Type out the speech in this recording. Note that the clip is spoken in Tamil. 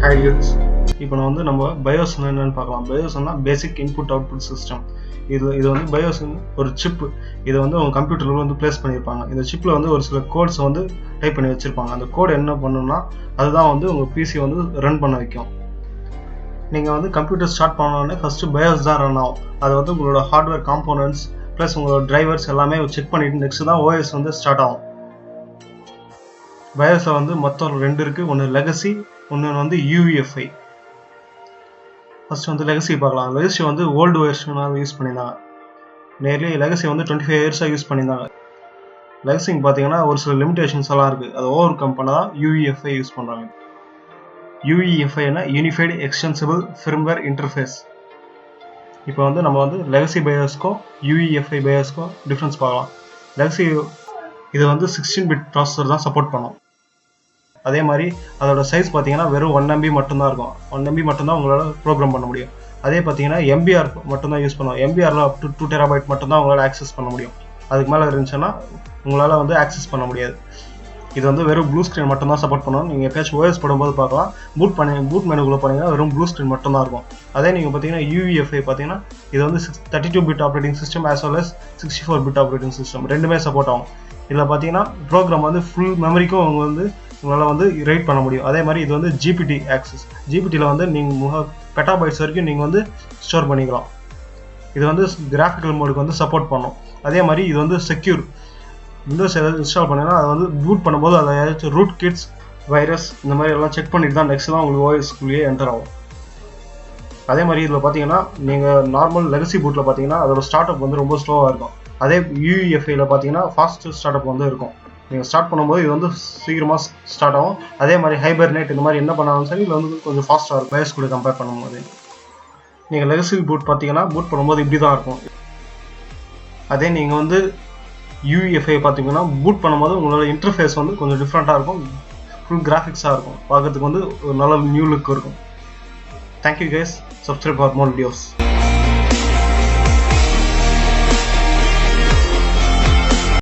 Hi youths. இப்போ வந்து நம்ம BIOS என்னன்னு பார்க்கலாம். BIOSனா பேசிக் இன்புட் அவுட்புட் சிஸ்டம். இது வந்து BIOS ஒரு சிப். இதை வந்து உங்க கம்ப்யூட்டர்ல வந்து பிளேஸ் பண்ணியிருப்பாங்க. இந்த சிப்ல வந்து ஒரு சில கோட்ஸ் வந்து டைப் பண்ணி வச்சிருப்பாங்க. அந்த கோட் என்ன பண்ணும்னா அதுதான் வந்து உங்க PC வந்து ரன் பண்ண வைக்கும். நீங்க வந்து கம்ப்யூட்டர் ஸ்டார்ட் பண்ணோடனே ஃபர்ஸ்ட் BIOS தான் ரன் ஆகும். அது வந்து உங்களோட ஹார்ட்வேர் காம்போனன்ட்ஸ் ப்ளஸ் உங்களோட டிரைவர்ஸ் எல்லாமே செக் பண்ணிட்டு நெக்ஸ்ட் தான் OS வந்து ஸ்டார்ட் ஆகும். BIOSல வந்து மொத்தம் 2 இருக்கு. ஒன்று லெகசி, ஒன்று வந்து UEFI. ஃபர்ஸ்ட் வந்து லெகசி பார்க்கலாம். லெகசி வந்து ஓல்டு வெர்ஷனாக யூஸ் பண்ணியிருந்தாங்க. நேர்லி லெகசி வந்து 25 இயர்ஸாக யூஸ் பண்ணியிருந்தாங்க. லெகசிங்க பார்த்தீங்கன்னா ஒரு சில லிமிடேஷன்ஸ் எல்லாம் இருக்குது. அதை ஓவர் கம் பண்ண தான் UEFI யூஸ் பண்ணுறாங்க. UEFIனா யூனிஃபைடு எக்ஸ்டென்சிபிள் ஃபிர்ம்வேர் இன்டர்ஃபேஸ். இப்போ வந்து நம்ம வந்து லெகசி BIOSக்கும் UEFI BIOSக்கும் டிஃப்ரென்ஸ் பார்க்கலாம். லெகசி இது வந்து 16-bit ப்ராசஸர் தான் சப்போர்ட் பண்ணும். அதே மாதிரி அதோட சைஸ் பார்த்தீங்கன்னா வெறும் 1 MB மட்டும்தான் இருக்கும். 1 MB மட்டும்தான் உங்களால் ப்ரோக்ராம் பண்ண முடியும். அதே பார்த்தீங்கன்னா MBR மட்டும்தான் யூஸ் பண்ணுவோம். MBRல அப் டு 2 TB மட்டும்தான் உங்களால் ஆக்சஸ் பண்ண முடியும். அதுக்கு மேலே இருந்துச்சுன்னா உங்களால் வந்து ஆக்சஸ் பண்ண முடியாது. இது வந்து வெறும் ப்ளூ ஸ்க்ரீன் மட்டும்தான் சப்போர்ட் பண்ணுவோம். நீங்கள் எப்பயாச்சும் OS போடும்போது பார்க்கலாம். பூட் மெனுக்குள்ளே போனீங்கன்னா வெறும் ப்ளூ ஸ்க்ரீன் மட்டும்தான் இருக்கும். அதே நீங்கள் பார்த்தீங்கன்னா UEFI பார்த்தீங்கன்னா இது வந்து 32-bit operating system as well as 64-bit operating system ரெண்டுமே சப்போர்ட் ஆகும். இதில் பார்த்தீங்கன்னா ப்ரோக்ராம் வந்து ஃபுல் மெமரிக்கும் அவங்க வந்து உங்களால் வந்து ரைட் பண்ண முடியும். அதே மாதிரி இது வந்து GPT ஆக்சஸ். GPTயில் வந்து நீங்கள் பெட்டாபைட்ஸ் வரைக்கும் நீங்கள் வந்து ஸ்டோர் பண்ணிக்கலாம். இது வந்து கிராஃபிக்கல் மோடுக்கு வந்து சப்போர்ட் பண்ணும். அதே மாதிரி இது வந்து செக்யூர். விண்டோஸ் ஏதாவது இன்ஸ்டால் பண்ணினா அதை வந்து பூட் பண்ணும்போது அதை ஏதாச்சும் ரூட் கிட்ஸ் வைரஸ் இந்த மாதிரி எல்லாம் செக் பண்ணிட்டு தான் நெக்ஸ்ட் தான் உங்களுக்கு OSக்குள்ளேயே என்டர் ஆகும். அதே மாதிரி இதில் பார்த்தீங்கன்னா நீங்கள் நார்மல் லெகசி பூட்டில் பார்த்தீங்கன்னா அதோட ஸ்டார்ட் அப் வந்து ரொம்ப ஸ்லோவாக இருக்கும். அதே UEFIயில் பார்த்தீங்கன்னா ஃபாஸ்ட் ஸ்டார்ட் அப் வந்து இருக்கும். நீங்கள் ஸ்டார்ட் பண்ணும்போது இது வந்து சீக்கிரமாக ஸ்டார்ட் ஆகும். அதே மாதிரி ஹைபர்நெட் இந்த மாதிரி என்ன பண்ணாலும் சரி இதில் வந்து கொஞ்சம் ஃபாஸ்ட்டாக இருக்கும் BIOS கூட கம்பேர் பண்ணும்போது. நீங்கள் லெகசி பூட் பார்த்தீங்கன்னா பூட் பண்ணும்போது இப்படி தான் இருக்கும். அதே நீங்கள் வந்து UEFI பார்த்தீங்கன்னா பூட் பண்ணும்போது உங்களோட இன்டர்ஃபேஸ் வந்து கொஞ்சம் டிஃப்ரெண்ட்டாக இருக்கும். ஃபுல் கிராஃபிக்ஸாக இருக்கும். பார்க்கறதுக்கு வந்து ஒரு நல்ல நியூ லுக் இருக்கும். Thank you guys. Subscribe for more videos.